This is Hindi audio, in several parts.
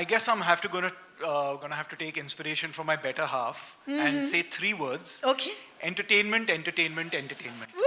I guess gonna have to take inspiration from my better half and say 3 words. Okay. Entertainment, entertainment, entertainment. Woo!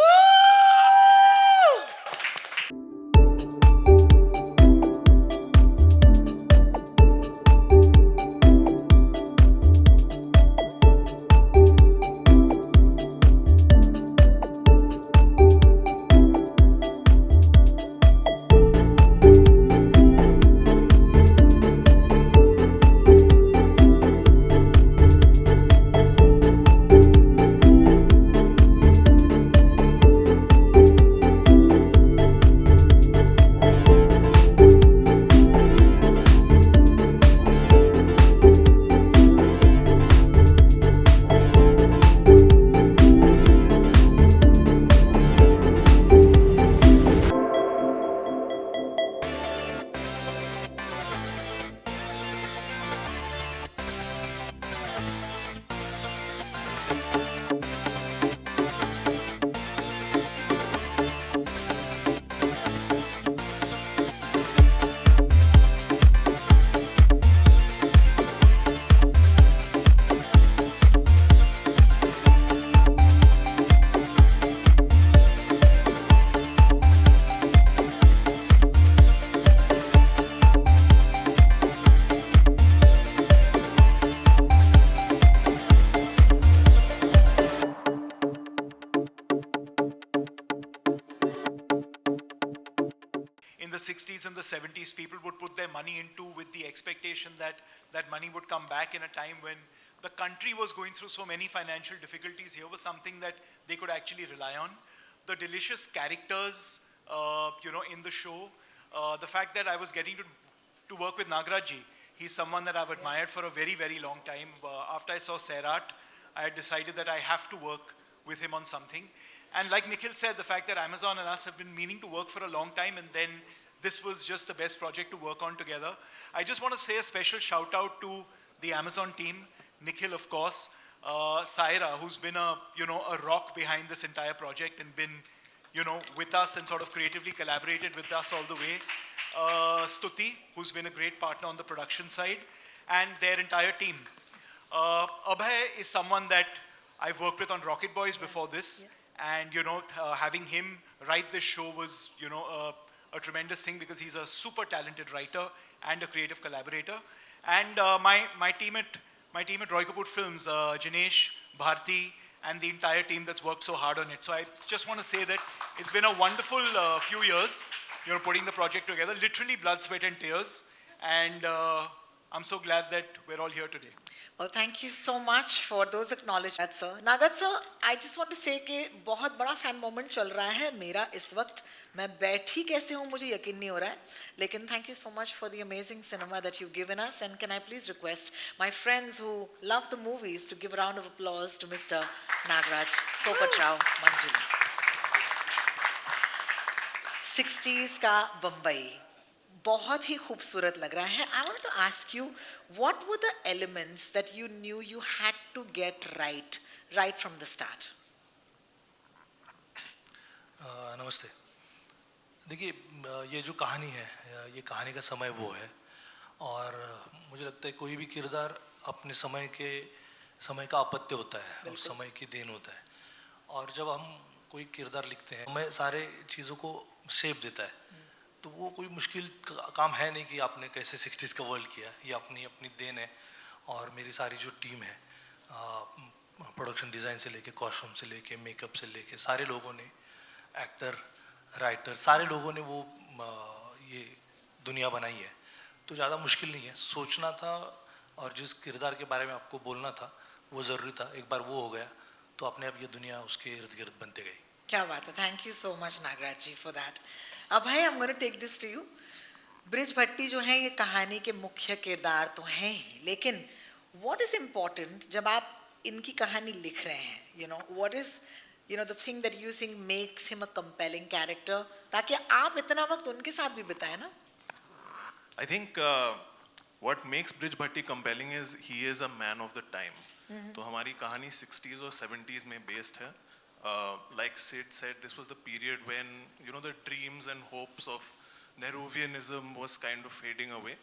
In the 60s and the 70s, people would put their money into with the expectation that that money would come back in a time when the country was going through so many financial difficulties. Here was something that they could actually rely on. The delicious characters, in the show. The fact that I was getting to work with Nagraj ji. He's someone that I've admired for a very, very long time. After I saw Sairat, I had decided that I have to work with him on something. And like Nikhil said, the fact that Amazon and us have been meaning to work for a long time, and then this was just the best project to work on together. I just want to say a special shout out to the Amazon team, Nikhil, of course, Saira, who's been a rock behind this entire project and been, with us and sort of creatively collaborated with us all the way. Stuti, who's been a great partner on the production side, and their entire team. Abhay is someone that I've worked with on Rocket Boys before this. And having him write this show was a tremendous thing because he's a super talented writer and a creative collaborator. And my team at Roy Kapoor Films, Jinesh, Bharti, and the entire team that's worked so hard on it. So I just want to say that it's been a wonderful few years, putting the project together, literally blood, sweat, and tears. And I'm so glad that we're all here today. Well, thank you so much for those acknowledgements, sir. Nagraj sir, I just want to say कि बहुत बड़ा fan moment चल रहा है मेरा इस वक्त. मैं बैठी कैसे हूँ मुझे यकीन नहीं हो रहा है. लेकिन thank you so much for the amazing cinema that you've given us. And can I please request my friends who love the movies to give a round of applause to Mr. Nagraj Popat Rao Manjuli. 60s का बम्बई बहुत ही खूबसूरत लग रहा है. I want to ask you, what were the elements that you knew you had to get right from the start? नमस्ते. देखिए, ये जो कहानी है, ये कहानी का समय वो है, और मुझे लगता है कोई भी किरदार अपने समय का अपत्य होता है और समय की देन होता है. और जब हम कोई किरदार लिखते हैं, हमें सारे चीज़ों को शेप देता है. तो वो कोई मुश्किल काम है नहीं कि आपने कैसे 60s का वर्ल्ड किया. ये अपनी देन है. और मेरी सारी जो टीम है, प्रोडक्शन डिज़ाइन से लेके कॉस्ट्यूम से लेके मेकअप से लेके सारे लोगों ने, एक्टर, राइटर, सारे लोगों ने वो ये दुनिया बनाई है. तो ज़्यादा मुश्किल नहीं है. सोचना था और जिस किरदार के बारे में आपको बोलना था वो ज़रूरी था. एक बार वो हो गया तो अपने आप ये दुनिया उसके इर्द गिर्द बनते गई. क्या बात है. Thank you so much Nagraj ji for that. Abhay, I'm going to take this to you. Brij Bhatti जो है ये कहानी के मुख्य किरदार तो हैं ही, लेकिन what is important जब आप इनकी कहानी लिख रहे हैं, what is the thing that you think makes him a compelling character, ताकि आप इतना वक्त उनके साथ भी बिताए ना. I think what makes Brij Bhatti compelling is he is a man of the time. तो हमारी कहानी 60s और 70s में based है. Like Sid said, this was the period when the dreams and hopes of Nehruvianism was kind of fading away.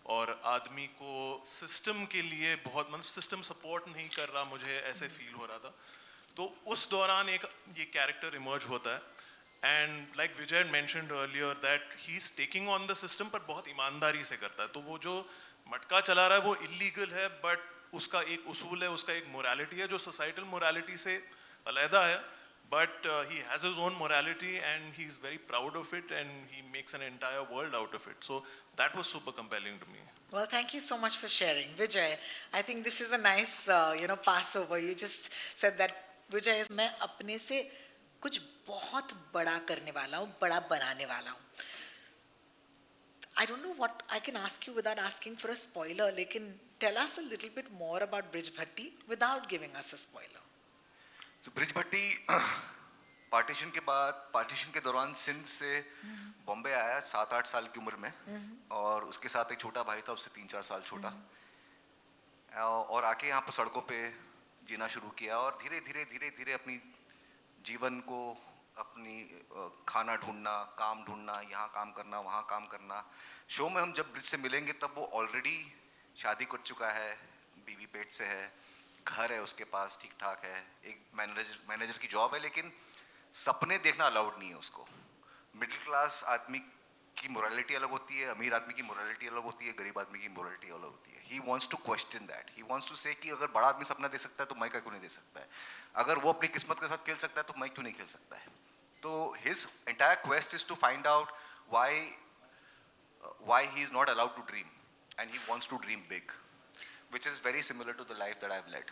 और आदमी को सिस्टम के लिए बहुत मतलब सिस्टम सपोर्ट नहीं कर रहा, मुझे ऐसे फील हो रहा था. तो उस दौरान एक ये कैरेक्टर इमर्ज होता है. And like Vijay mentioned earlier that he is taking on the system, पर बहुत ईमानदारी से करता है. तो वो जो मटका चला रहा है वो इलीगल है, बट उसका एक उसूल है, उसका एक मोरालिटी है जो सोसाइटल मोरालिटी से अलहदा है. But he has his own morality and he's very proud of it and he makes an entire world out of it. So that was super compelling to me. Well, thank you so much for sharing. Vijay, I think this is a nice, passover. You just said that, Vijay, मैं अपने से कुछ बहुत बड़ा करने वाला हूँ, बड़ा बनाने वाला हूँ. I don't know what I can ask you without asking for a spoiler, लेकिन tell us a little bit more about Brij Bhatti without giving us a spoiler. तो ब्रिज भट्टी पार्टीशन के बाद, पार्टीशन के दौरान सिंध से बॉम्बे आया 7-8 साल की उम्र में, और उसके साथ एक छोटा भाई था, उससे 3-4 साल छोटा, और आके यहाँ पर सड़कों पे जीना शुरू किया और धीरे धीरे धीरे धीरे अपनी जीवन को, अपनी खाना ढूंढना, काम ढूंढना, यहाँ काम करना, वहाँ काम करना. शो में हम जब ब्रिज से मिलेंगे तब वो ऑलरेडी शादी कर चुका है, बीवी पेट से है, घर है उसके पास, ठीक ठाक है, एक मैनेजर की जॉब है, लेकिन सपने देखना अलाउड नहीं है उसको. मिडिल क्लास आदमी की मोरालिटी अलग होती है, अमीर आदमी की मोरालिटी अलग होती है, गरीब आदमी की मोरालिटी अलग होती है. He wants to question that. He wants to say कि अगर बड़ा आदमी सपना दे सकता है तो मैं क्यों नहीं दे सकता है, अगर वो अपनी किस्मत के साथ खेल सकता है तो मैं क्यों नहीं खेल सकता है. तो his entire quest is to find out why he is not allowed to dream, and he wants to dream big, which is very similar to the life that I've led.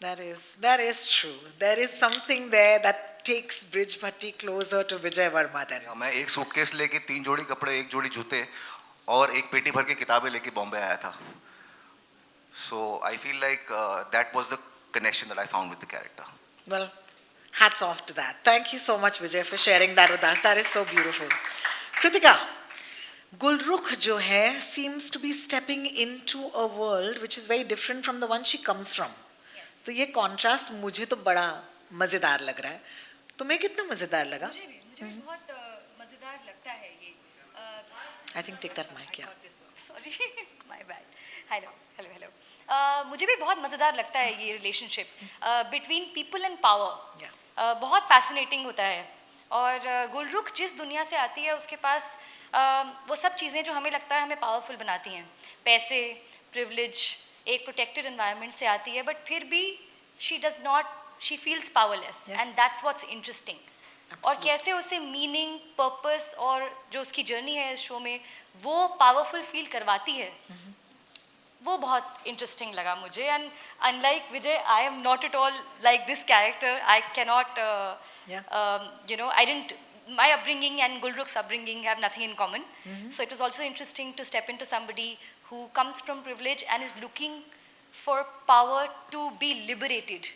That is true. There is something there that takes Brij Bhatti closer to Vijay Varma then. मैं एक सूटकेस लेके 3 जोड़ी कपड़े, 1 जोड़ी जूते और एक पेटी भर के किताबें लेके बॉम्बे आया था. So I feel like that was the connection that I found with the character. Well, hats off to that. Thank you so much, Vijay, for sharing that with us. That is so beautiful. Kritika, Gulrukh जो है seems to be stepping into a world which is very different from the one she comes from. तो ये contrast मुझे तो बड़ा मजेदार लग रहा है. तुम्हें कितना मजेदार लगा? मुझे भी बहुत मजेदार लगता है ये. I think take that mic, yeah. Sorry, my bad. Hello. मुझे भी बहुत मजेदार लगता है ये relationship between people and power. Yeah. बहुत fascinating होता है. और गुलरुख जिस दुनिया से आती है उसके पास वो सब चीज़ें जो हमें लगता है हमें पावरफुल बनाती हैं, पैसे, प्रिविलेज, एक प्रोटेक्टेड एनवायरनमेंट से आती है, बट फिर भी she feels powerless, and that's what's interesting. और कैसे उसे मीनिंग, पर्पस और जो उसकी जर्नी है इस शो में वो पावरफुल फील करवाती है, वो बहुत इंटरेस्टिंग लगा मुझे. And unlike Vijay, I am not at all like this character. I can not I didn't, my upbringing and Gulrukh's upbringing have nothing in common. So it was also interesting to step into somebody who comes from privilege and is looking for power to be liberated.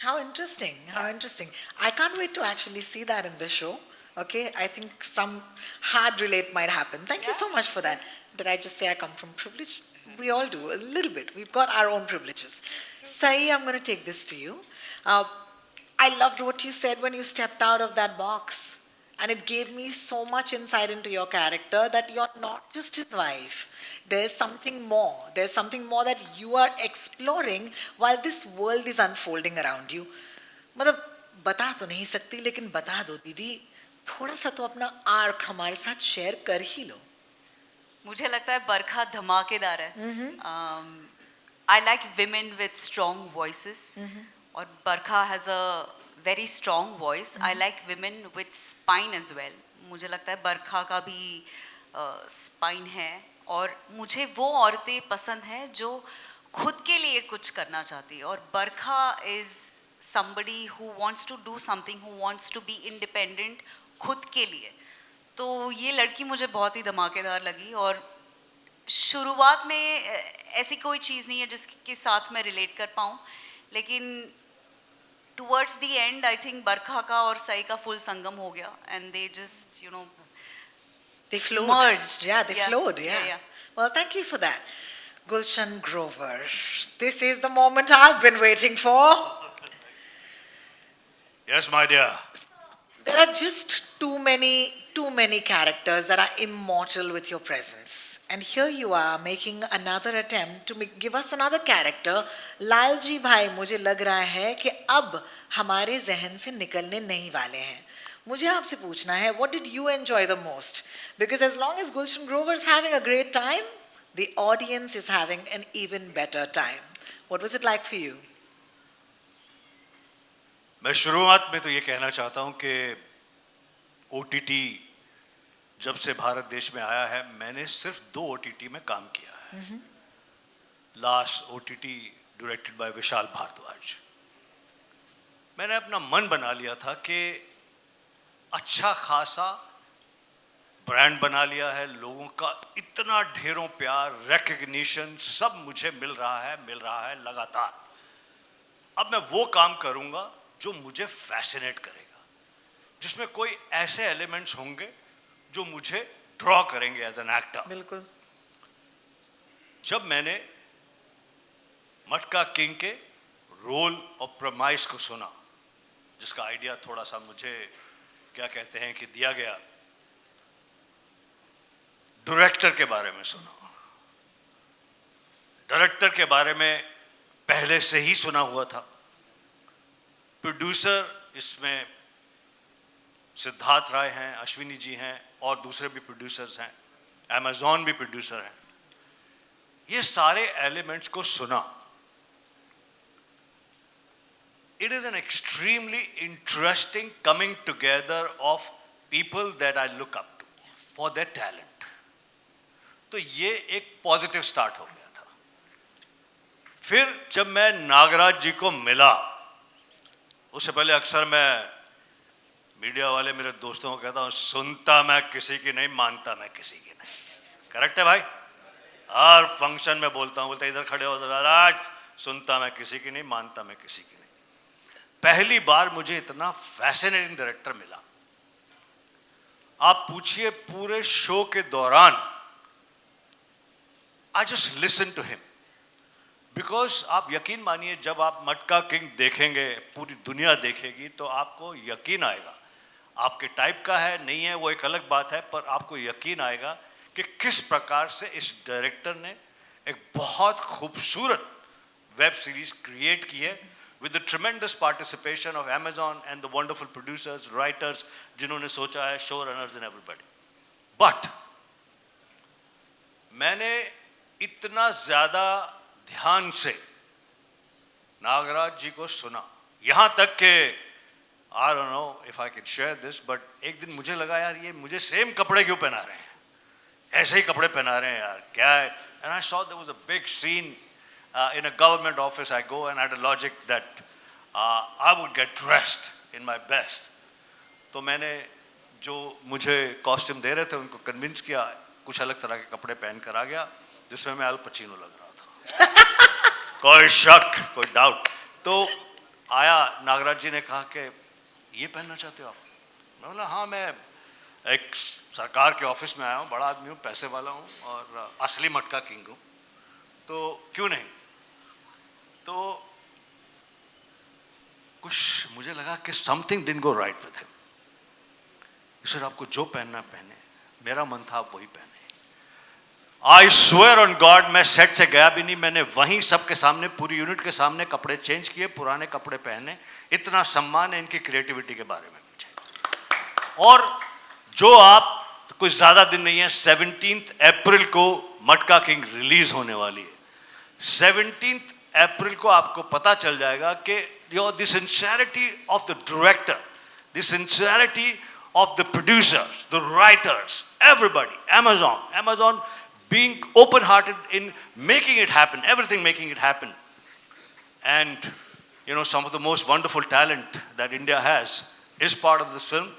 How interesting, how interesting. I can't wait to actually see that in the show. Okay, I think some hard relate might happen. Thank you so much for that. Did I just say I come from privilege? We all do, a little bit. We've got our own privileges. Sai, I'm going to take this to you. I loved what you said when you stepped out of that box. And it gave me so much insight into your character that you're not just his wife. There's something more. There's something more that you are exploring while this world is unfolding around you. मतलब बता तो नहीं सकती, लेकिन बता दो दीदी, थोड़ा सा तो अपना आर्क हमारे साथ शेयर कर ही लो. मुझे लगता है बरखा धमाकेदार है. I like women with strong voices. और बरखा has a very strong voice. I like women with spine as well. मुझे लगता है बरखा का भी spine है, और मुझे वो औरतें पसंद हैं जो खुद के लिए कुछ करना चाहती है. और बरखा is somebody who wants to do something, who wants to be independent खुद के लिए. तो ये लड़की मुझे बहुत ही धमाकेदार लगी. और शुरुआत में ऐसी कोई चीज़ नहीं है जिसके साथ मैं रिलेट कर पाऊँ, लेकिन towards the end I think बरखा का और सई का full संगम हो गया, and they just they flowed. merged. Yeah, they flowed. Yeah. Yeah. Well, thank you for that. Gulshan Grover, this is the moment I've been waiting for. Yes, my dear. There are just too many too many characters that are immortal with your presence. And here you are making another attempt to give us another character. Lalji भाई मुझे लग रहा है कि अब हमारे जहन से निकलने नहीं वाले हैं. मुझे आपसे पूछना है, what did you enjoy the most? Because as long as Gulshan Grover is having a great time, the audience is having an even better time. What was it like for you? मैं शुरुआत में तो ये कहना चाहता हूँ कि OTT जब से भारत देश में आया है, मैंने सिर्फ 2 OTT में काम किया है. Last OTT directed by Vishal Bhardwaj. मैंने अपना मन बना लिया था कि अच्छा खासा ब्रांड बना लिया है, लोगों का इतना ढेरों प्यार, रिकग्निशन सब मुझे मिल रहा है लगातार. अब मैं वो काम करूँगा जो मुझे फैसिनेट करेगा, जिसमें कोई ऐसे एलिमेंट्स होंगे जो मुझे ड्रॉ करेंगे एज एन एक्टर. बिल्कुल. जब मैंने मटका किंग के रोल और प्रमाइस को सुना, जिसका आइडिया थोड़ा सा मुझे क्या कहते हैं कि दिया गया, डायरेक्टर के बारे में सुना. डायरेक्टर के बारे में पहले से ही सुना हुआ था. प्रोड्यूसर इसमें सिद्धार्थ राय हैं, अश्विनी जी हैं और दूसरे भी प्रोड्यूसर्स हैं, अमेज़ॉन भी प्रोड्यूसर हैं. ये सारे एलिमेंट्स को सुना. It is an extremely interesting coming together of people that I look up to for their talent. तो ये एक पॉजिटिव स्टार्ट हो गया था. फिर जब मैं नागराज जी को मिला, उससे पहले अक्सर मैं मीडिया वाले मेरे दोस्तों को कहता हूँ, सुनता मैं किसी की नहीं, मानता मैं किसी की नहीं. करेक्ट है भाई? हर फंक्शन में बोलता हूँ, बोलता इधर खड़े हो नागराज, सुनता मैं किसी की नहीं, मानता मैं किसी की नहीं. पहली बार मुझे इतना फैसिनेटिंग डायरेक्टर मिला. आप पूछिए पूरे शो के दौरान I just listen to him. Because आप यकीन मानिए, जब आप मटका किंग देखेंगे, पूरी दुनिया देखेगी, तो आपको यकीन आएगा. आपके टाइप का है नहीं है वो एक अलग बात है, पर आपको यकीन आएगा कि किस प्रकार से इस डायरेक्टर ने एक बहुत खूबसूरत वेब सीरीज क्रिएट की है, with the tremendous participation of Amazon and the wonderful producers, writers, जिन्होंने सोचा है, showrunners and everybody. But मैंने इतना ज़्यादा ध्यान से नागराज जी को सुना, यहाँ तक कि I don't know if I can share this, but एक दिन मुझे लगा यार ये मुझे सेम कपड़े क्यों पहना रहे हैं, ऐसे ही कपड़े पहना रहे हैं यार, क्या है. And I saw there was a big scene in a government office. I go and I had a logic that I would get dressed in my best. तो मैंने जो मुझे कॉस्ट्यूम दे रहे थे उनको कन्विंस किया, कुछ अलग तरह के कपड़े पहन कर आ गया, जिसमें मैं अल पचीनो लग रहा था. कोई शक, कोई डाउट. तो आया, नागराज जी ने कहा कि ये पहनना चाहते हो आप? मैं बोला हाँ, मैं एक सरकार के ऑफिस में आया हूँ, बड़ा आदमी हूँ, पैसे वाला हूँ और असली मटका किंग हूँ, तो क्यों नहीं. तो कुछ मुझे लगा कि something didn't go right with him. Sir आपको जो पहनना पहने, मेरा मन था आप वही पहने. आई स्वेयर ऑन गॉड, मैं सेट से गया भी नहीं, मैंने वहीं सबके सामने, पूरी यूनिट के सामने कपड़े चेंज किए, पुराने कपड़े पहने. इतना सम्मान है इनकी क्रिएटिविटी के बारे में मुझे. और जो आप कुछ ज़्यादा दिन नहीं है, 17 अप्रैल को मटका किंग रिलीज होने वाली है. 17 अप्रैल को आपको पता चल जाएगा कि the sincerity of the director, the sincerity of the producers, the writers, everybody, Amazon being open-hearted in making it happen, everything making it happen. And some of the most wonderful talent that India has is part of this film.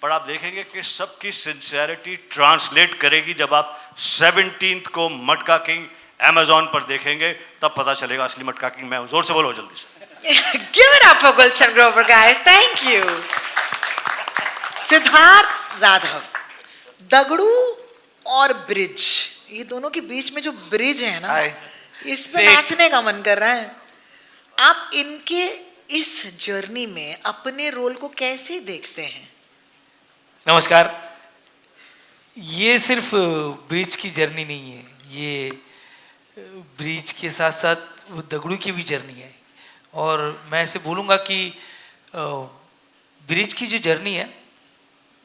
पर आप देखेंगे कि सबकी sincerity translate करेगी जब आप 17th को मटका किंग Amazon पर देखेंगे, तब पता चलेगा असली मटका किंग मैं हूं. जोर से बोलो जल्दी से. Give it up for Gulshan Grover, guys. Thank you. Siddharth Jadhav, Dagdu और ब्रिज, ये दोनों के बीच में जो ब्रिज है ना, इस पे नाचने का मन कर रहा है. आप इनके इस जर्नी में अपने रोल को कैसे देखते हैं? नमस्कार. ये सिर्फ ब्रिज की जर्नी नहीं है, ये ब्रिज के साथ साथ वो दगड़ू की भी जर्नी है। और मैं ऐसे बोलूँगा कि ब्रिज की जो जर्नी है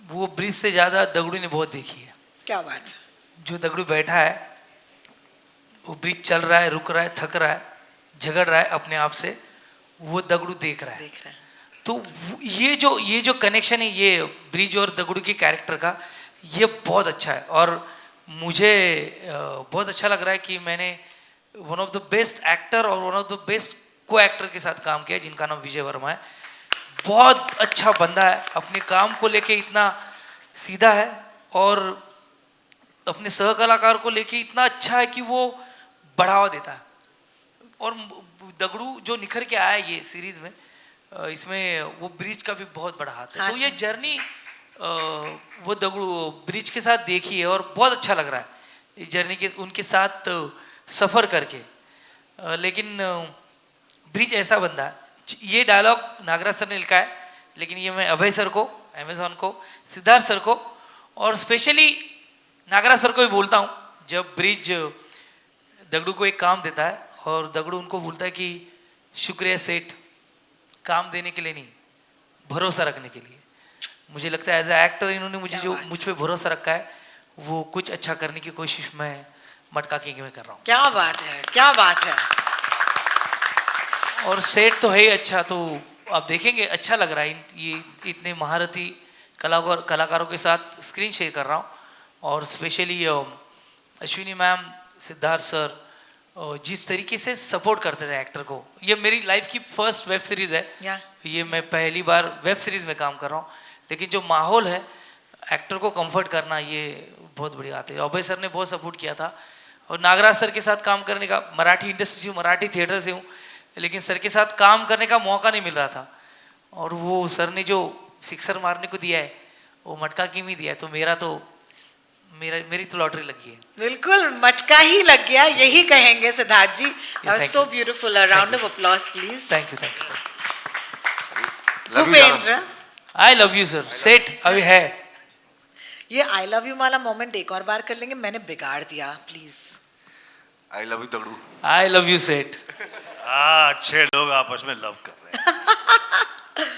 वो ब्रिज से ज़्यादा दगड़ू ने बहुत देखी है। क्या बात है। जो दगड़ू बैठा है वो ब्रिज चल रहा है, रुक रहा है, थक रहा है, झगड़ रहा है अपने आप से, वो दगड़ू देख रहा है। देख रहे हैं। तो ये जो कनेक्शन है ये ब्रिज और दगड़ू के कैरेक्टर का, ये बहुत अच्छा है। और मुझे बहुत अच्छा लग रहा है कि मैंने one of the best actor और वन ऑफ द बेस्ट को एक्टर के साथ काम किया, जिनका नाम विजय वर्मा है। बहुत अच्छा बंदा है, अपने काम को लेके इतना सीधा है और अपने सह कलाकार को लेके इतना अच्छा है कि वो बढ़ावा देता है। और दगड़ू जो निखर के आया है ये सीरीज में, इसमें वो ब्रिज का भी बहुत बड़ा हाथ है। तो ये जर्नी वो दगड़ू ब्रिज के साथ देखी है और बहुत अच्छा लग रहा है इस जर्नी के उनके साथ सफ़र करके। लेकिन ब्रिज ऐसा बंदा है, ये डायलॉग नागराज सर ने लिखा है, लेकिन ये मैं अभय सर को, अमेजॉन को, सिद्धार्थ सर को और स्पेशली नागराज सर को भी बोलता हूँ। जब ब्रिज दगड़ू को एक काम देता है और दगड़ू उनको बोलता है कि शुक्रिया सेठ, काम देने के लिए नहीं, भरोसा रखने के लिए। मुझे लगता है एज ए एक्टर इन्होंने मुझ पे भरोसा रखा है, वो कुछ अच्छा करने की कोशिश मैं मटका किंग में कर रहा हूँ। क्या बात है, क्या बात है। और सेट तो है ही अच्छा, तो आप देखेंगे अच्छा लग रहा है। ये इतने महारथी कलाकारों के साथ स्क्रीन शेयर कर रहा हूँ। और specially Ashwini ma'am, Siddharth sir जिस तरीके से सपोर्ट करते थे एक्टर को। ये मेरी लाइफ की फर्स्ट वेब सीरीज़ है, ये मैं पहली बार वेब सीरीज़ में काम कर रहा हूँ। लेकिन जो माहौल है एक्टर को कंफर्ट करना, ये बहुत बड़ी बात है। अभय सर ने बहुत सपोर्ट किया था। और नागराज सर के साथ काम करने का, मराठी इंडस्ट्री से, मराठी थिएटर से हूँ, लेकिन सर के साथ काम करने का मौका नहीं मिल रहा था। और वो सर ने जो सिक्सर मारने को दिया है वो मटका किंग ही दिया है। तो मेरी तो लॉटरी लगी है। बिल्कुल मटका ही लग गया, यही कहेंगे Siddharth ji. So beautiful, a round of applause please. Thank you. Bhupendra, I love you sir. Set अभी है ये आई लव यू वाला मोमेंट एक और बार कर लेंगे, मैंने बिगाड़ दिया, please. I love you Dagdu. I love you set. अच्छे लोग आपस में लव कर रहे हैं।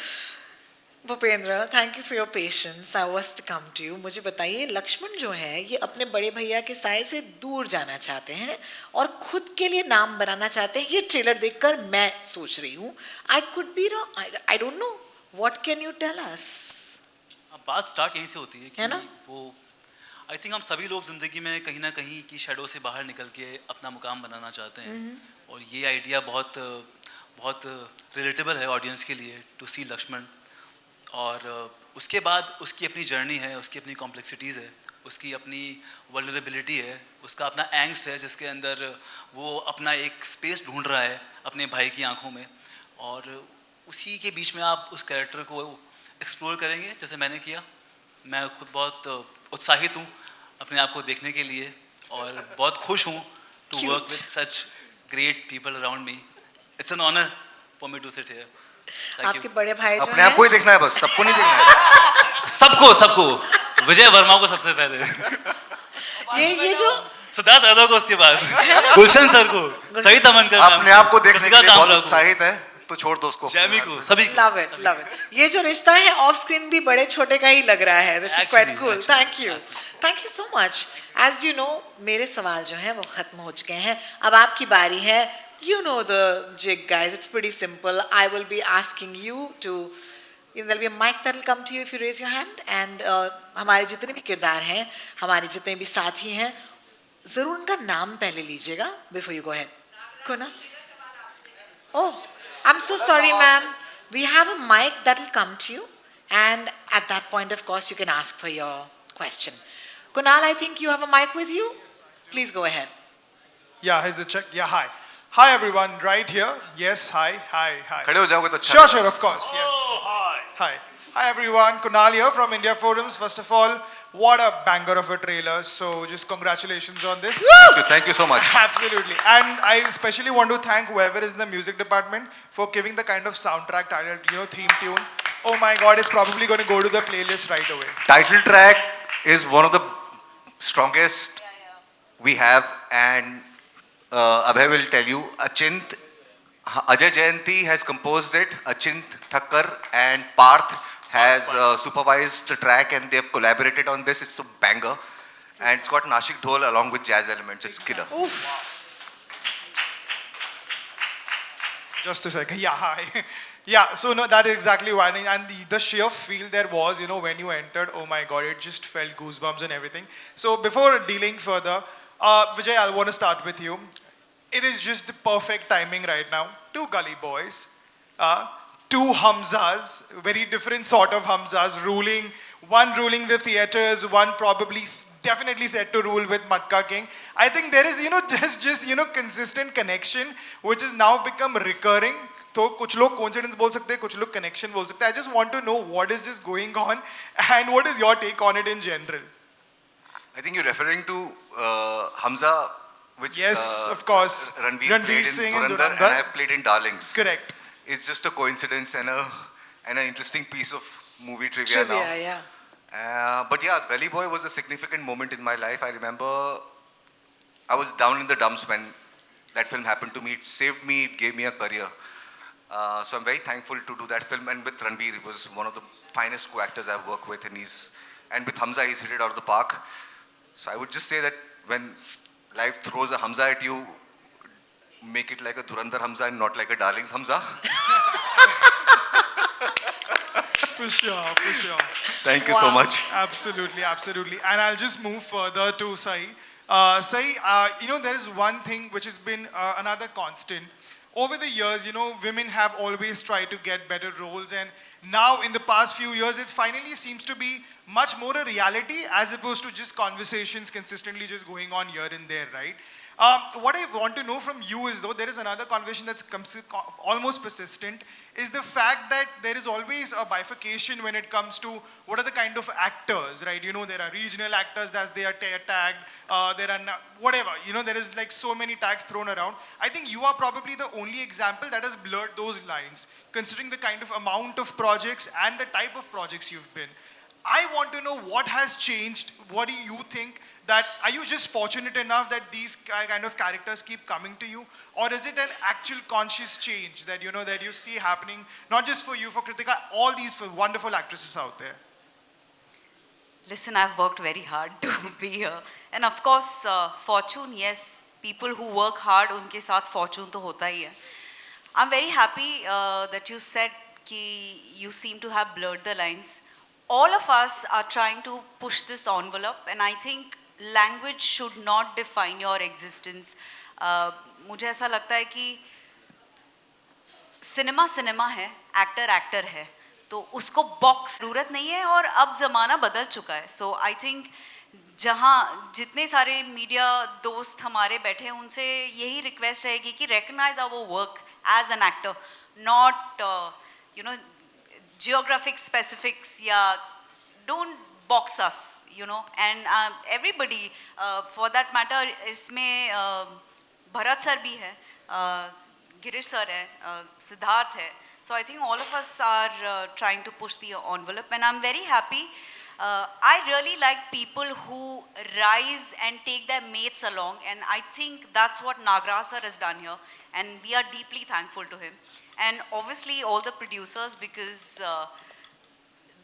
Bhupendra, thank you for your patience, I was to come to you. मुझे बताइए, लक्ष्मण जो है ये अपने बड़े भैया के साए से दूर जाना चाहते हैं और खुद के लिए नाम बनाना चाहते हैं। ये ट्रेलर देखकर मैं सोच रही हूँ, I could be wrong, I don't know, what can you tell us? बात स्टार्ट यहीं से होती है कि है ना? वो आई थिंक हम सभी लोग ज़िंदगी में कहीं ना कहीं की शैडो से बाहर निकल के अपना मुकाम बनाना चाहते हैं। और ये आइडिया बहुत बहुत रिलेटेबल है ऑडियंस के लिए, टू सी लक्ष्मण। और उसके बाद उसकी अपनी जर्नी है, उसकी अपनी कॉम्प्लेक्सिटीज़ है, उसकी अपनी वल्नरेबिलिटी है, उसका अपना एंग्स्ट है जिसके अंदर वो अपना एक स्पेस ढूंढ रहा है अपने भाई की आंखों में। और उसी के बीच में आप उस कैरेक्टर को एक्सप्लोर करेंगे जैसे मैंने किया। मैं खुद बहुत उत्साहित हूँ अपने आप को देखने के लिए और बहुत खुश हूँ to work with such great people around me. It's an honour for me to sit here. आपके बड़े भाई जो अपने आप को ही देखना है बस, सबको नहीं देखना है। सबको विजय वर्मा को सबसे पहले, ये जो सिद्धार्थ यादव को उसके बाद, गुलशन सर को, सही तमनकर अपने आप को देखने के लिए बहुत उत्साहित है तो छोड़ दो उसको, जैमी को, सभी को। Love it. ये जो रिश्ता है ऑफ स्क्रीन भी बड़े छोटे का ही लग रहा है। This is quite cool. Thank you so much. As you know, मेरे सवाल जो हैं वो खत्म हो चुके हैं, अब आपकी बारी है। You know the jig, guys. It's pretty simple. I will be asking you to, there'll be a mic that will come to you if you raise your hand. And हमारे जितने भी किरदार हैं, हमारे जितने भी साथी हैं, जरूर उनका नाम पहले लीजिएगा before you go ahead. Kuna? Oh, I'm so sorry, ma'am. We have a mic that will come to you, and at that point, of course, you can ask for your question. Kunal, I think you have a mic with you. Please go ahead. Yeah, here's a check. Yeah, hi. Hi everyone, right here. Yes, hi. खड़े हो जाओगे तो अच्छा। Sure, of course. Yes. Hi everyone. Kunal here from India Forums. First of all, what a banger of a trailer. So just congratulations on this. Thank you so much. Absolutely. And I especially want to thank whoever is in the music department for giving the kind of soundtrack title, theme tune. Oh my God, it's probably going to go to the playlist right away. Title track is one of the strongest we have, and Abhay will tell you. Ajay Jayanti has composed it. Achint Thakkar and Parth has supervised the track, and they have collaborated on this. It's a banger, and it's got Nashik Dhol along with jazz elements. It's killer. Just a second. Yeah, hi. Yeah, so no, that is exactly why. And the sheer feel there was, you know, when you entered, oh my God, it just felt goosebumps and everything. So before dealing further, Vijay, I want to start with you. It is just the perfect timing right now. Two gully boys, two Hamzas, very different sort of Hamzas, one ruling the theaters, one probably definitely set to rule with Matka King. I think there is, you know, there's just, you know, consistent connection, which has now become recurring. तो कुछ लोग coincidence बोल सकते हैं, कुछ लोग connection बोल सकते हैं. I just want to know what is just going on and what is your take on it in general. I think you're referring to Hamza, which Yes, of course. Ranveer played Singh in and Dhurandhar, and Dhurandhar. I played in Darlings. Correct. It's just a coincidence and an interesting piece of movie trivia now. yeah. But yeah, Gully Boy was a significant moment in my life. I remember I was down in the dumps when that film happened to me. It saved me, it gave me a career. So I'm very thankful to do that film. And with Ranveer, he was one of the finest co-actors I've worked with. And with Hamza, he's hit it out of the park. So I would just say that when life throws a Hamza at you, make it like a Dhurandhar Hamza and not like a Darlings Hamza. For sure. Thank you so much. Absolutely. And I'll just move further to Sai. Sai, you know, there is one thing which has been another constant. Over the years, you know, women have always tried to get better roles, and now in the past few years, it finally seems to be much more a reality as opposed to just conversations consistently just going on here and there, right? What I want to know from you is, though, there is another conversation that's almost persistent, is the fact that there is always a bifurcation when it comes to what are the kind of actors, right? You know, there are regional actors as they are tagged, there are whatever, you know, there is like so many tags thrown around. I think you are probably the only example that has blurred those lines, considering the kind of amount of projects and the type of projects you've been. I want to know what has changed. What do you think? That are you just fortunate enough that these kind of characters keep coming to you, or is it an actual conscious change that you know that you see happening not just for you, for Kritika, all these wonderful actresses out there? Listen, I've worked very hard to be here, and of course, fortune. Yes, people who work hard, उनके साथ fortune तो होता ही है. I'm very happy that you said कि you seem to have blurred the lines. All of us are trying to push this envelope, and I think language should not define your existence. मुझे ऐसा लगता है कि सिनेमा है, एक्टर है, तो उसको बॉक्स जरूरत नहीं है, और अब ज़माना बदल चुका है. सो आई थिंक जहाँ जितने सारे मीडिया दोस्त हमारे बैठे हैं, उनसे यही रिक्वेस्ट रहेगी कि recognize our work as an actor, not you know, geographic specifics, या don't box us. You know, and everybody, for that matter, इसमें भरत सर भी है, गिरीश सर है, सिद्धार्थ है. So I think all of us are trying to push the envelope, and I'm very happy. I really like people who rise and take their mates along, and I think that's what Nagraj sir has done here, and we are deeply thankful to him. And obviously all the producers, because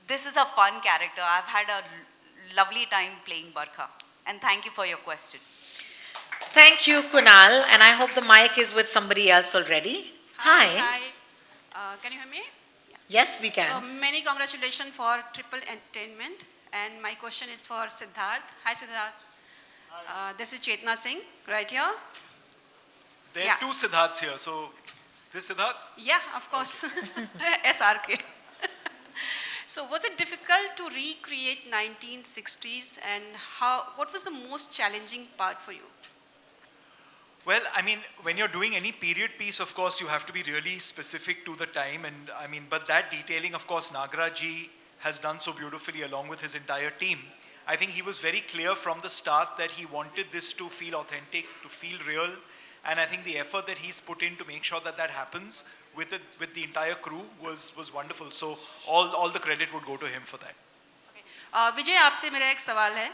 this is a fun character. I've had a lovely time playing Barkha, and thank you for your question. Thank you, Kunal, and I hope the mic is with somebody else already. Hi. Can you hear me? Yes, we can. So many congratulations for Triple Entertainment, and my question is for Siddharth. Hi, Siddharth. This is Chetna Singh right here. There Yeah. are two Siddharths here, so this Siddharth? Yeah, of course. SRK. So was it difficult to recreate 1960s, and what was the most challenging part for you? Well, I mean, when you're doing any period piece, of course, you have to be really specific to the time. And I mean, but that detailing, of course, Nagraj ji has done so beautifully along with his entire team. I think he was very clear from the start that he wanted this to feel authentic, to feel real. And I think the effort that he's put in to make sure that that happens with the entire crew was wonderful. So all the credit would go to him for that. विजय, आपसे मेरा एक सवाल है.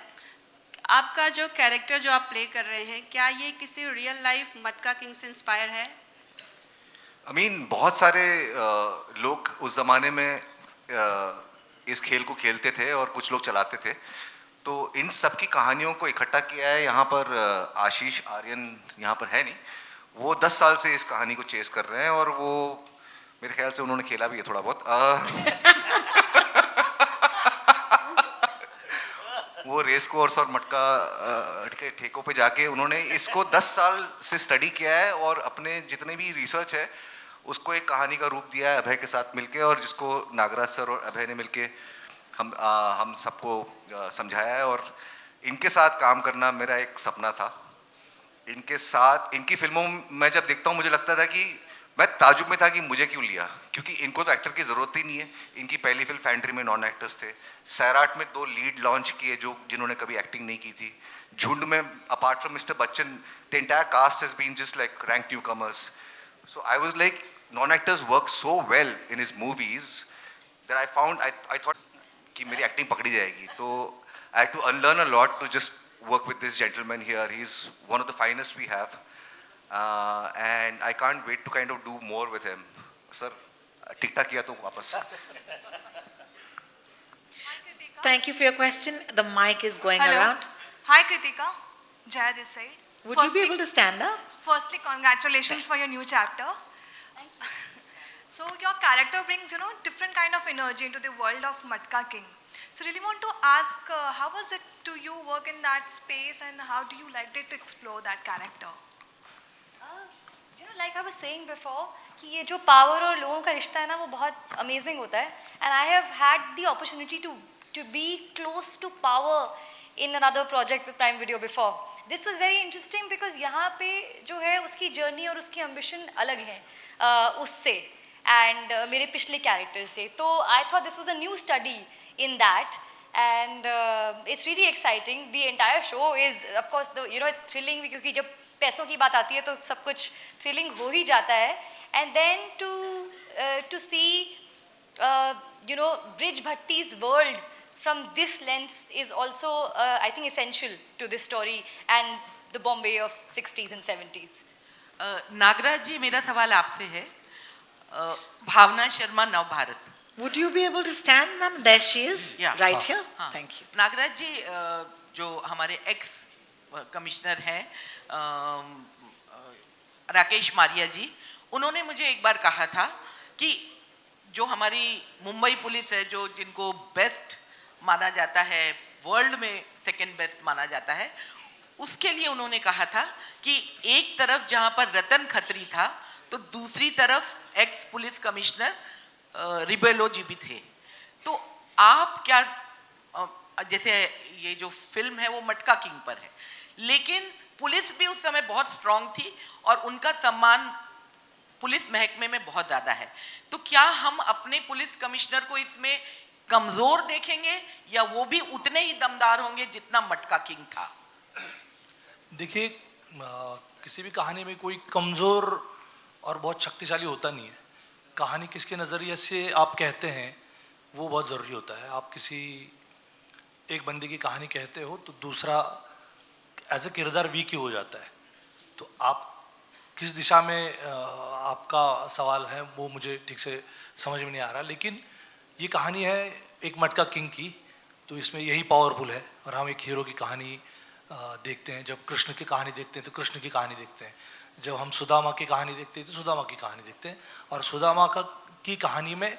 आपका जो कैरेक्टर जो आप प्ले कर रहे हैं, क्या ये किसी रियल लाइफ मटका किंग से इंस्पायर है? I mean, बहुत सारे लोग उस ज़माने में इस खेल को खेलते थे और कुछ लोग चलाते थे, तो इन सब की कहानियों को इकट्ठा किया है यहाँ पर। आशीष आर्यन यहाँ पर है नहीं, वो 10 साल से इस कहानी को चेस कर रहे हैं और वो मेरे ख्याल से उन्होंने खेला भी है थोड़ा बहुत। वो रेस कोर्स और मटका के ठेकों पे जाके उन्होंने इसको 10 साल से स्टडी किया है और अपने जितने भी रिसर्च है उसको एक कहानी का रूप दिया है अभय के साथ मिलके, और जिसको नागराज सर और अभय ने मिलके हम सबको समझाया है। और इनके साथ काम करना मेरा एक सपना था। इनके साथ इनकी फिल्मों में जब देखता हूँ मुझे लगता था कि मैं ताजुब में था कि मुझे क्यों लिया, क्योंकि इनको तो एक्टर की ज़रूरत ही नहीं है। इनकी पहली फिल्म फैंट्री में नॉन एक्टर्स थे, सैराट में 2 लीड लॉन्च किए जिन्होंने कभी एक्टिंग नहीं की थी, झुंड में apart from mister Bachchan the entire cast has been just like rank newcomers. So I was like non actors work so well in his movies that I found I thought कि मेरी एक्टिंग पकड़ी जाएगी। तो I had to unlearn a lot to just work with this gentleman here. He's one of the finest we have, and I can't wait to kind of do more with him. Sir, टिक-टाक किया तो वापस. Thank you for your question. The mic is going Hello. around. Hi Kritika, Jaya this side. Would you be able to stand up? Firstly, congratulations for your new chapter. So your character brings, different kind of energy into the world of Matka King. So really want to ask, how was it to you work in that space, and how do you like it to explore that character? Like I was saying before, कि ये जो पावर और लोगों का रिश्ता है ना वो बहुत अमेजिंग होता है, and I have had the opportunity to be close to power in another project with Prime Video before. This was very interesting because यहाँ पे जो है उसकी जर्नी और उसकी ambition अलग है उससे and मेरे पिछले कैरेक्टर से, तो I thought this was a new study in that, and it's really exciting. The entire show is of course it's thrilling क्योंकि जब पैसों की बात आती है तो सब कुछ थ्रिलिंग हो ही जाता है, and then to see Brij Bhatti's world from this lens is also I think essential to this story and the Bombay of 60s and 70s. Nagraj जी, मेरा सवाल आपसे है। भावना शर्मा, नव Bharat. Would you be able to stand, ma'am? There she is, Yeah. right here. हाँ। Thank you. नागराज जी, जो हमारे एक्स कमिश्नर हैं राकेश मारिया जी, उन्होंने मुझे एक बार कहा था कि जो हमारी मुंबई पुलिस है, जो जिनको बेस्ट माना जाता है, वर्ल्ड में सेकंड बेस्ट माना जाता है, उसके लिए उन्होंने कहा था कि एक तरफ जहाँ पर रतन खत्री था तो दूसरी तरफ एक्स पुलिस कमिश्नर रिबेलो जी भी थे। तो आप क्या, जैसे ये जो फिल्म है वो मटका किंग पर है, लेकिन पुलिस भी उस समय बहुत स्ट्रांग थी और उनका सम्मान पुलिस महकमे में बहुत ज़्यादा है, तो क्या हम अपने पुलिस कमिश्नर को इसमें कमज़ोर देखेंगे या वो भी उतने ही दमदार होंगे जितना मटका किंग था? देखिए, किसी भी कहानी में कोई कमज़ोर और बहुत शक्तिशाली होता नहीं है। कहानी किसके नज़रिए से आप कहते हैं वो बहुत ज़रूरी होता है। आप किसी एक बंदे की कहानी कहते हो तो दूसरा एज ए किरदार वीक ही हो जाता है। तो आप किस दिशा में आपका सवाल है वो मुझे ठीक से समझ में नहीं आ रहा, लेकिन ये कहानी है एक मटका किंग की, तो इसमें यही पावरफुल है। और हम एक हीरो की कहानी देखते हैं, जब कृष्ण की कहानी देखते हैं तो कृष्ण की कहानी देखते हैं, जब हम सुदामा की कहानी देखते हैं तो सुदामा की कहानी देखते हैं। और सुदामा की कहानी में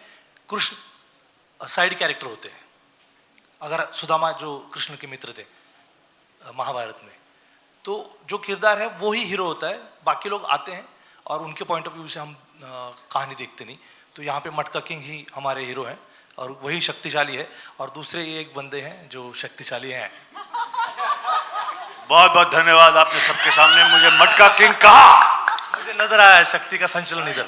कृष्ण साइड कैरेक्टर होते हैं। अगर सुदामा जो कृष्ण के मित्र थे महाभारत में, तो जो किरदार है वो ही हीरो होता है, बाकी लोग आते हैं और उनके पॉइंट ऑफ व्यू से हम कहानी देखते नहीं। तो यहाँ पे मटका किंग ही हमारे हीरो हैं और वही शक्तिशाली है, और दूसरे एक बंदे हैं जो शक्तिशाली हैं। बहुत बहुत धन्यवाद, आपने सबके सामने मुझे मटका किंग कहा। मुझे नजर आया शक्ति का संचलन इधर।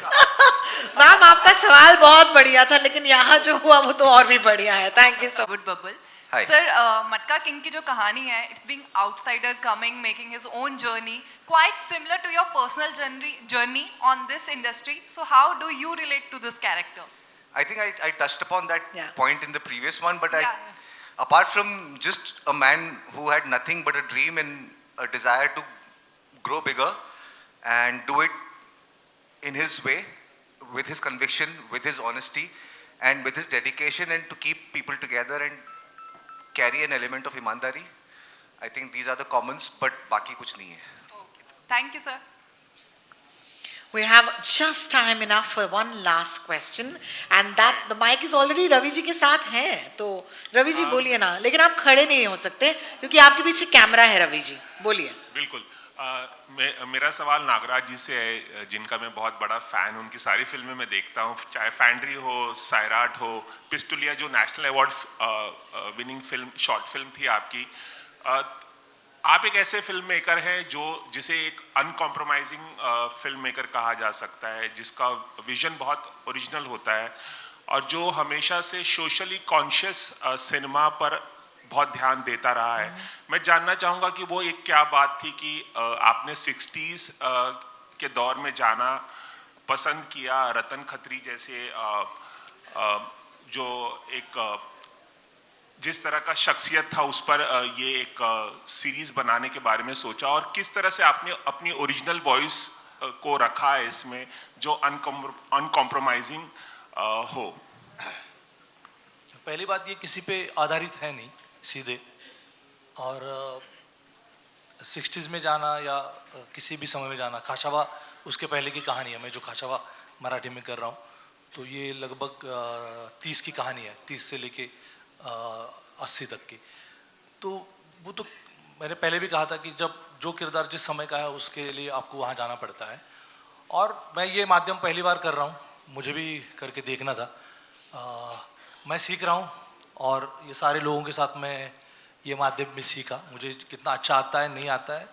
मैम, आपका सवाल बहुत बढ़िया था, लेकिन यहाँ जो हुआ वो तो और भी बढ़िया है। Thank you so much. Bubble. Hi. Sir, मटका किंग की जो कहानी है, it's being outsider coming, making his own journey, quite similar to your personal journey on this industry. So how do you relate to this character? I think I touched upon that point in the previous one, but apart from just a man who had nothing but a dream and a desire to grow bigger and do it in his way, with his conviction, with his honesty, and with his dedication, and to keep people together and carry an element of ईमानदारी. I think these are the commons, but बाकी कुछ नहीं है. Thank you, sir. We have just time enough for one last question, and that the mic is already Ravi ji के साथ है, तो रवि जी बोलिए ना, लेकिन आप खड़े नहीं हो सकते क्योंकि आपके पीछे कैमरा है. रवि जी बोलिए. बिल्कुल. मेरा सवाल नागराज जी से है, जिनका मैं बहुत बड़ा फ़ैन हूँ. उनकी सारी फिल्में मैं देखता हूँ, चाहे फैंड्री हो, सायराट हो, पिस्टुलिया जो national award winning film, short film थी आपकी. आप एक ऐसे फिल्म मेकर हैं जिसे एक अनकॉम्प्रोमाइजिंग फिल्म मेकर कहा जा सकता है, जिसका विजन बहुत ओरिजिनल होता है और जो हमेशा से सोशली कॉन्शियस सिनेमा पर बहुत ध्यान देता रहा है. मैं जानना चाहूँगा कि वो एक क्या बात थी कि आपने 60s के दौर में जाना पसंद किया, रतन खत्री जैसे जो एक जिस तरह का शख्सियत था उस पर ये एक सीरीज बनाने के बारे में सोचा, और किस तरह से आपने अपनी ओरिजिनल वॉइस को रखा है इसमें जो अनकॉम्प्रोमाइजिंग हो. पहली बात ये किसी पे आधारित है नहीं सीधे, और 60s में जाना या किसी भी समय में जाना, खाशावा उसके पहले की कहानी है. मैं जो खाशावा मराठी में कर रहा हूँ तो ये लगभग 30 की कहानी है, 30 से लेके 80 तक की. तो वो तो मैंने पहले भी कहा था कि जब जो किरदार जिस समय का है उसके लिए आपको वहाँ जाना पड़ता है, और मैं ये माध्यम पहली बार कर रहा हूँ, मुझे भी करके देखना था. मैं सीख रहा हूँ और ये सारे लोगों के साथ मैं ये माध्यम में सीखा. मुझे कितना अच्छा आता है नहीं आता है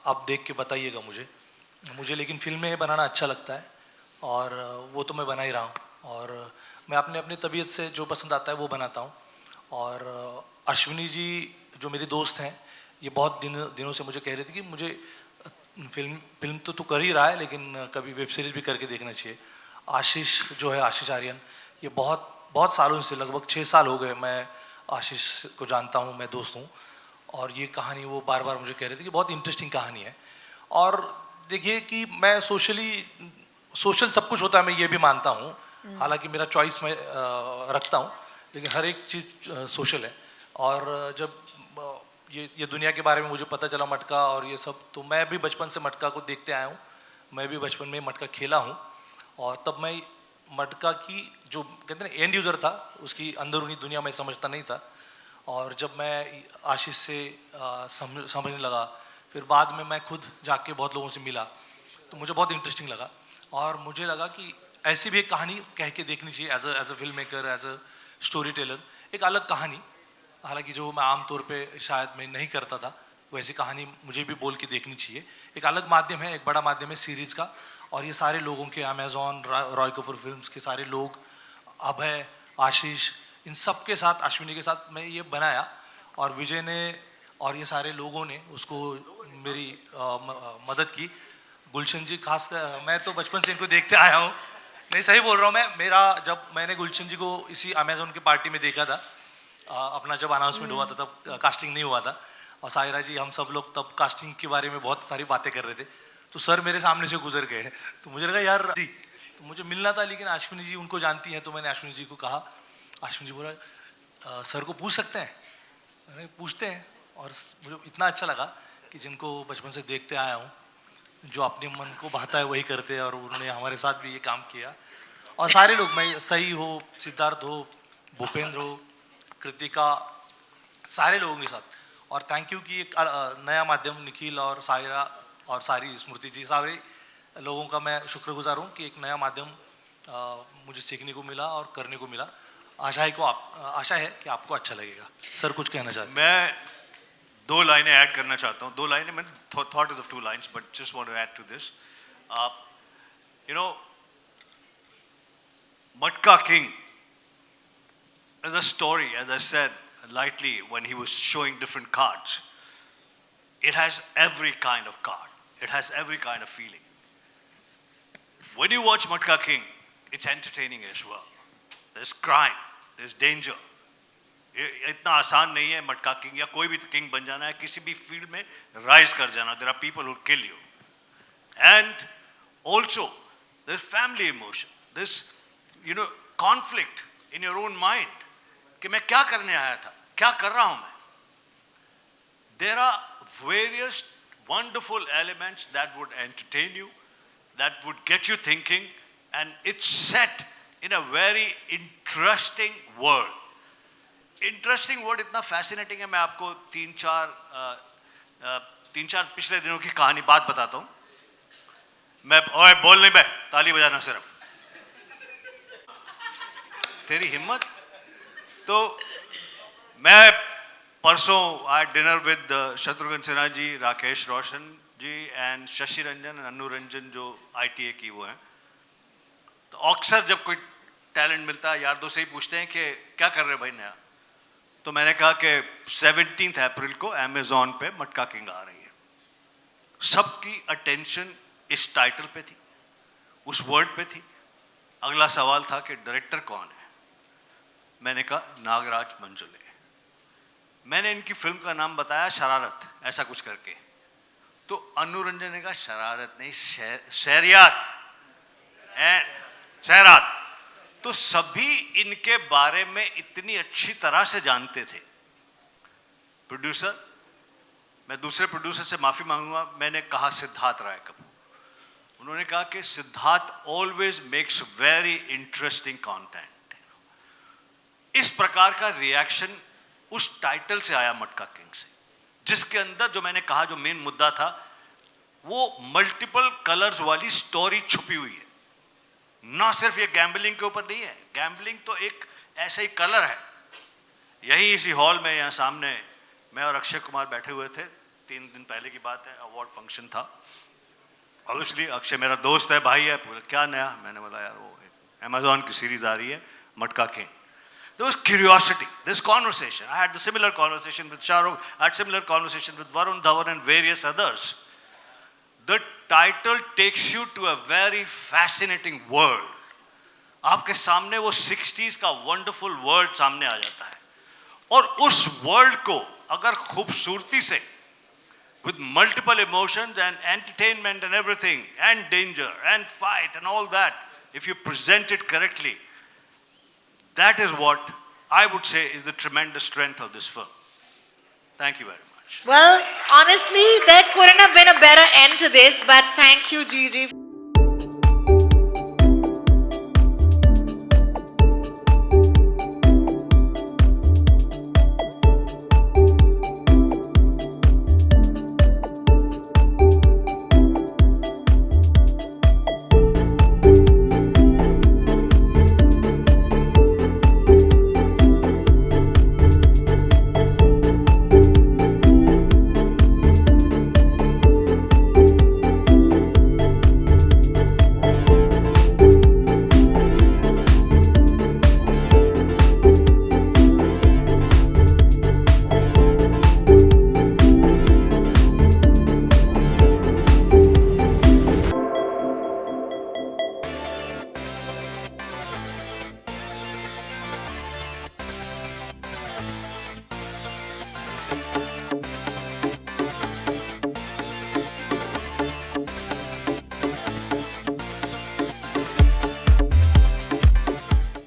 आप देख के बताइएगा मुझे लेकिन फिल्में बनाना अच्छा लगता है और वो तो मैं बना ही रहा हूँ, और मैं अपनी तबीयत से जो पसंद आता है वो बनाता हूँ. और अश्विनी जी जो मेरी दोस्त हैं, ये बहुत दिनों से मुझे कह रही थी कि मुझे फिल्म तो तू कर ही रहा है लेकिन कभी वेब सीरीज़ भी करके देखना चाहिए. आशीष जो है, आशीष आर्यन, ये बहुत सालों से, लगभग 6 साल हो गए मैं आशीष को जानता हूँ, मैं दोस्त हूँ, और ये कहानी वो बार बार मुझे कह रहे थे कि बहुत इंटरेस्टिंग कहानी है. और देखिए कि मैं सोशल सब कुछ होता है, मैं ये भी मानता हूँ, हालांकि मेरा चॉइस मैं रखता हूँ, लेकिन हर एक चीज़ सोशल है. और जब ये दुनिया के बारे में मुझे पता चला, मटका और ये सब, तो मैं भी बचपन से मटका को देखते आया हूँ. मैं भी बचपन में मटका खेला हूँ, और तब मैं मटका की जो कहते हैं एंड यूज़र था, उसकी अंदरूनी दुनिया में समझता नहीं था. और जब मैं आशीष से समझने लगा, फिर बाद में मैं खुद जाके बहुत लोगों से मिला, तो मुझे बहुत इंटरेस्टिंग लगा. और मुझे लगा कि ऐसी भी एक कहानी कह के देखनी चाहिए as a filmmaker, as a storyteller. एक अलग कहानी, हालांकि जो मैं आमतौर पे शायद मैं नहीं करता था, वैसी कहानी मुझे भी बोल के देखनी चाहिए. एक अलग माध्यम है, एक बड़ा माध्यम है सीरीज़ का, और ये सारे लोगों के, अमेज़ॉन, रॉय कपूर फिल्म्स के सारे लोग, अभय, आशीष, इन सब के साथ, अश्विनी के साथ मैं ये बनाया. और विजय ने और ये सारे लोगों ने उसको मेरी मदद की. गुलशन जी खास कर, मैं तो बचपन से इनको देखते आया हूँ. नहीं, सही बोल रहा हूँ मैं. जब मैंने गुलशन जी को इसी अमेज़ॉन की पार्टी में देखा था, अपना जब अनाउंसमेंट हुआ था तब कास्टिंग नहीं हुआ था, और सायरा जी, हम सब लोग तब कास्टिंग के बारे में बहुत सारी बातें कर रहे थे, तो सर मेरे सामने से गुजर गए. तो मुझे लगा यार जी, तो मुझे मिलना था, लेकिन अश्विनी जी उनको जानती हैं, तो मैंने अश्विनी जी को कहा. अश्विनी जी बोला सर को पूछ सकते हैं. मैंने पूछते हैं. और मुझे इतना अच्छा लगा कि जिनको बचपन से देखते आया हूँ, जो अपने मन को भाता है वही करते हैं, और उन्होंने हमारे साथ भी ये काम किया. और सारे लोग, मैं सही हो, सिद्धार्थ हो, भूपेंद्र हो, कृतिका, सारे लोगों के साथ. और थैंक यू कि एक नया माध्यम, निखिल और सायरा और सारी स्मृति जी, सारे लोगों का मैं शुक्रगुजार हूँ कि एक नया माध्यम मुझे सीखने को मिला और करने को मिला. आशा है कि आपको अच्छा लगेगा. सर कुछ कहना चाहते हैं? मैं 2 लाइनें ऐड करना चाहता हूँ. 2 लाइनें, मैं thought of 2 lines, but just want to add to this. You know, Matka King is a story, as I said lightly when he was showing different cards. It has every kind of card. It has every kind of feeling. When you watch Matka King, it's entertaining as well. There's crime, there's danger. इतना आसान नहीं है मटका किंग या कोई भी किंग बन जाना है, किसी भी फील्ड में राइज कर जाना. There are people who kill you. And also this family emotion, this conflict in your own mind कि मैं क्या करने आया था, क्या कर रहा हूं मैं. There are various wonderful elements that would entertain you, that would get you thinking, and it's set in a very interesting world. Interesting word इतना fascinating है. मैं आपको तीन चार पिछले दिनों की कहानी बात बताता हूँ. मैं ओए बोल नहीं बे, ताली बजाना सिर्फ. तेरी हिम्मत. तो मैं परसों I dinner with Shatrughan Sinha ji, Rakesh Roshan ji and Shashi Ranjan, Annu Ranjan जो ITA की वो हैं. तो अक्सर जब कोई टैलेंट मिलता है यार दोस्त से ही पूछते हैं कि क्या कर रहे हो भाई नया. तो मैंने कहा कि 17 अप्रैल को अमेज़ॉन पे मटका किंग आ रही है. सबकी अटेंशन इस टाइटल पे थी, उस वर्ड पे थी. अगला सवाल था कि डायरेक्टर कौन है. मैंने कहा नागराज मंजुले. मैंने इनकी फिल्म का नाम बताया शरारत, ऐसा कुछ करके. तो अन्नू रंजन ने कहा शरारत नहीं, शहरियात. तो सभी इनके बारे में इतनी अच्छी तरह से जानते थे. प्रोड्यूसर, मैं दूसरे प्रोड्यूसर से माफी मांगूंगा, मैंने कहा सिद्धार्थ राय कपूर. उन्होंने कहा कि Siddharth always makes very interesting content. इस प्रकार का रिएक्शन उस टाइटल से आया मटका किंग से, जिसके अंदर जो मैंने कहा जो मेन मुद्दा था वो मल्टीपल कलर्स वाली स्टोरी छुपी हुई है. ना सिर्फ ये गैम्बलिंग के ऊपर नहीं है. गैम्बलिंग तो एक ऐसा ही कलर है. यही इसी हॉल में यहाँ सामने मैं और अक्षय कुमार बैठे हुए थे. 3 दिन पहले की बात है, अवार्ड फंक्शन था. ऑब्वियसली अक्षय मेरा दोस्त है, भाई है. बोला क्या नया. मैंने बोला यार वो अमेज़ॉन की सीरीज आ रही है मटका king. There was curiosity, this conversation. I had the similar conversation with Shah Rukh, I had similar conversation with Varun Dhawan and various others. The title takes you to a very fascinating world. आपके सामने वो 60s का wonderful world सामने आ जाता है. और उस world को अगर खूबसूरती से with multiple emotions and entertainment and everything and danger and fight and all that, if you present it correctly, that is what I would say is the tremendous strength of this film. Thank you very much. Well, honestly, there couldn't have been a better end to this, but thank you, Gigi.